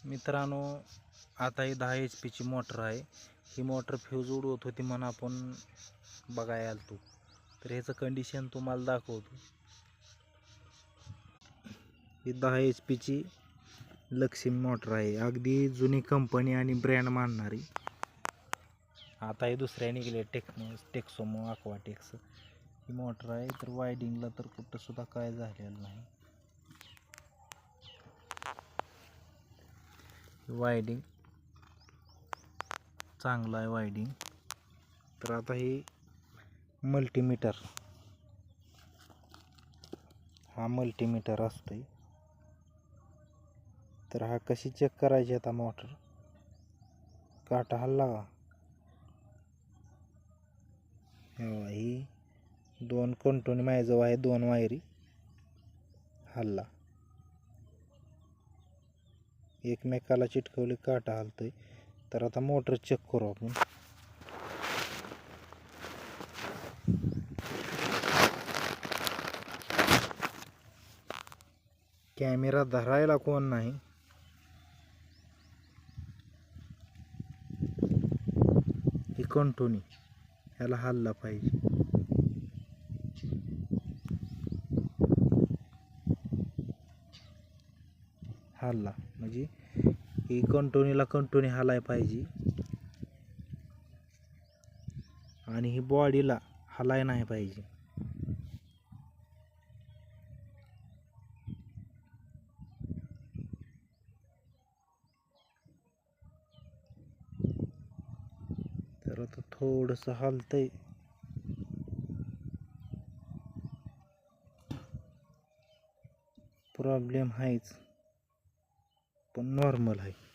मित्रांनो, आता ही 10 HP ची मोटर आहे. ही मोटर फ्यूज उडवत होती म्हणून आपण बघायला आलतो. तर ह्याचं कंडिशन तुम्हाला दाखवतो. ही 10 HP ची लक्ष्मी मोटर आहे. अगदी जुनी कंपनी आणि ब्रँड मानणारी. आता ही दुसऱ्या निघाली टेक्सोमो aquatex ही मोटर आहे. तर वायडिंगला तर कुठं सुद्धा काय झालेलं नाही. वायडिंग चांगला आहे वायडिंग. तर आता ही मल्टीमीटर, हा मल्टीमीटर असतोय. तर हा कशी चेक करायची आता मोटर, काटा हल्ला का, ही 2 कंटोनी माझ्याजवळ आहे, 2 वायरी हल्ला, एकमेकाला चिटकवले काटा हलतोय. तर आता मोटर चेक करू आपण. कॅमेरा धरायला कोण नाही. ही कंटोनी ह्याला हल्ला पाहिजे. हल्ला म्हणजे ही कंटोनी हलाय पाहिजे आणि ही बॉडीला हलाय नाही पाहिजे. तर आता थोडंसं हलतंय. प्रॉब्लेम आहेच पण नॉर्मल आहे.